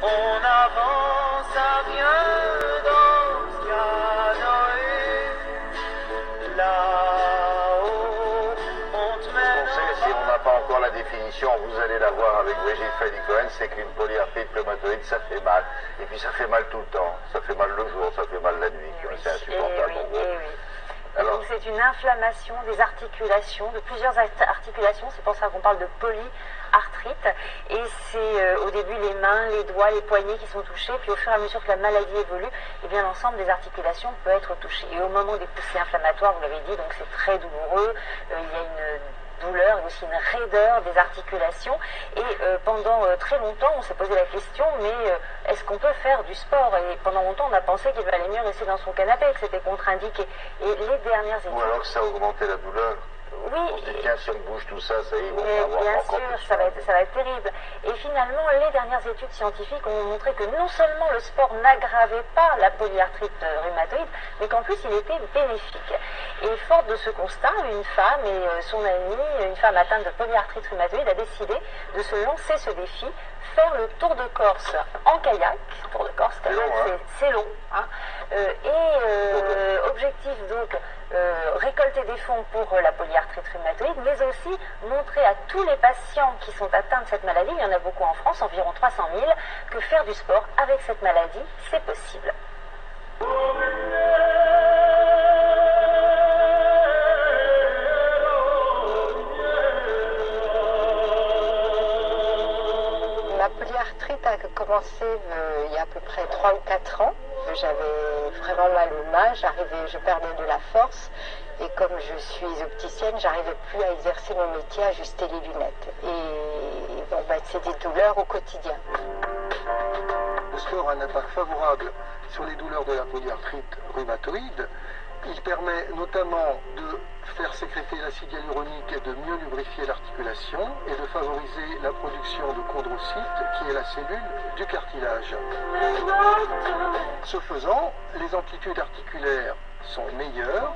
On avance à rien dans ce canoë. Là-haut, on te mène. On sait, si on n'a pas encore la définition, vous allez la voir avec Brigitte Freddy-Cohen, c'est qu'une polyarthrite rhumatoïde, ça fait mal. Et puis ça fait mal tout le temps. Ça fait mal le jour, ça fait mal la nuit. C'est insupportable. Donc c'est une inflammation des articulations, de plusieurs articulations, c'est pour ça qu'on parle de polyarthrite, et c'est au début les mains, les doigts, les poignets qui sont touchés, puis au fur et à mesure que la maladie évolue, eh bien l'ensemble des articulations peut être touché. Et au moment des poussées inflammatoires, vous l'avez dit, donc c'est très douloureux, il y a une douleur et aussi une raideur des articulations, et pendant très longtemps on s'est posé la question, mais est-ce qu'on peut faire du sport? Et pendant longtemps on a pensé qu'il valait mieux rester dans son canapé, que c'était contre-indiqué, et les dernières études... Ou alors que ça a augmenté la douleur. Oui, on se dit, tiens, si on bouge tout ça, ça y est, mais bien sûr, ça va être terrible. Et finalement, les dernières études scientifiques ont montré que non seulement le sport n'aggravait pas la polyarthrite rhumatoïde, mais qu'en plus il était bénéfique. Et forte de ce constat, une femme et son amie, une femme atteinte de polyarthrite rhumatoïde, a décidé de se lancer ce défi, faire le Tour de Corse en kayak. Tour de Corse, c'est long. Hein. Objectif donc, récolter des fonds pour la polyarthrite rhumatoïde, mais aussi montrer à tous les patients qui sont atteints de cette maladie, il y en a beaucoup en France, environ 300 000, que faire du sport avec cette maladie, c'est possible. Ma polyarthrite a commencé il y a à peu près 3 ou 4 ans. J'avais vraiment mal aux mains, je perdais de la force, et comme je suis opticienne, j'arrivais plus à exercer mon métier, à ajuster les lunettes. Et bon, c'est des douleurs au quotidien. Le sport a un impact favorable sur les douleurs de la polyarthrite rhumatoïde. Il permet notamment de faire sécréter l'acide hyaluronique et de mieux lubrifier l'articulation et de favoriser la production de chondrocytes, qui est la cellule du cartilage. Ce faisant, les amplitudes articulaires sont meilleures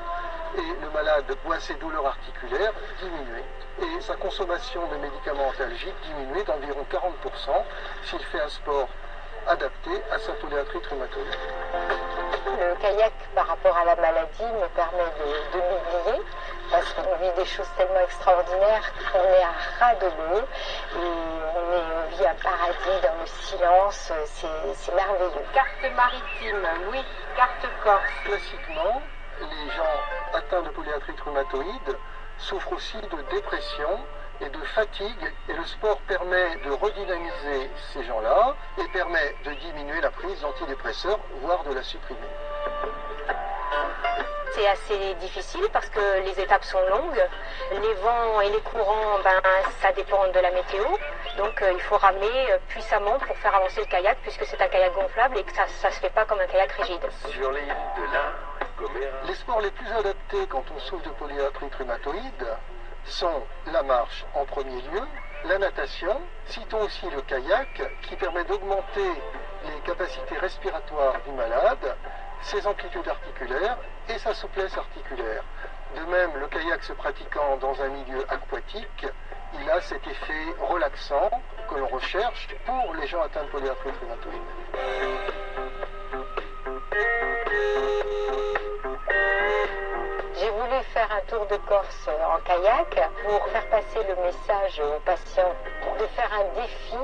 et le malade voit ses douleurs articulaires diminuer. Et sa consommation de médicaments antalgiques diminuer d'environ 40% s'il fait un sport adapté à sa polyarthrite rhumatoïde. Le kayak, par rapport à la maladie, me permet de m'oublier, parce qu'on vit des choses tellement extraordinaires qu'on est à ras de l'eau, et on vit un paradis dans le silence, c'est merveilleux. Carte maritime, oui, carte corse. Classiquement, les gens atteints de polyarthrite rhumatoïde souffrent aussi de dépression et de fatigue, et le sport permet de redynamiser ces gens-là et permet de diminuer la prise d'antidépresseurs, voire de la supprimer. C'est assez difficile parce que les étapes sont longues. Les vents et les courants, ça dépend de la météo. Donc il faut ramer puissamment pour faire avancer le kayak, puisque c'est un kayak gonflable et que ça se fait pas comme un kayak rigide. Sur les îles de l'Inde, les sports les plus adaptés quand on souffre de polyarthrite rhumatoïde sont la marche en premier lieu, la natation, citons aussi le kayak qui permet d'augmenter les capacités respiratoires du malade, ses amplitudes articulaires et sa souplesse articulaire. De même, le kayak se pratiquant dans un milieu aquatique, il a cet effet relaxant que l'on recherche pour les gens atteints de polyarthrite rhumatoïde. J'ai voulu faire un tour de Corse en kayak pour faire passer le message aux patients, de faire un défi,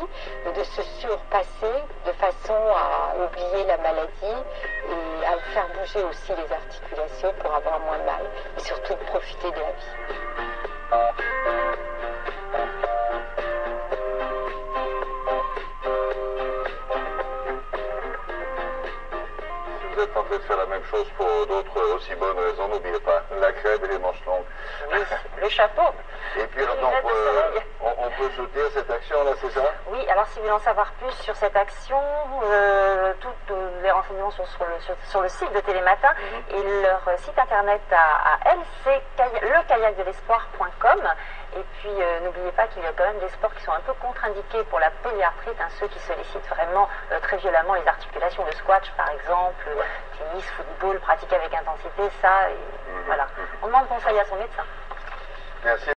de se surpasser de façon à oublier la maladie et à faire bouger aussi les articulations pour avoir moins mal, et surtout de profiter de la vie. vous êtes en train de faire la même chose pour d'autres aussi bonnes raisons, n'oubliez pas, la crème et les manches longues. Oui, le chapeau. Et puis alors, donc, on peut soutenir cette action-là, c'est ça? Oui, alors si vous voulez en savoir plus sur cette action, tous les renseignements sont sur le site de Télématin, et leur site internet à elle, c'est lekayakdelespoir.com. Et puis n'oubliez pas qu'il y a quand même des sports qui sont un peu contre-indiqués pour la polyarthrite, ceux qui sollicitent vraiment très violemment les articulations, le squash par exemple, tennis, football, pratiqué avec intensité, ça, et voilà. On demande conseil à son médecin. Merci.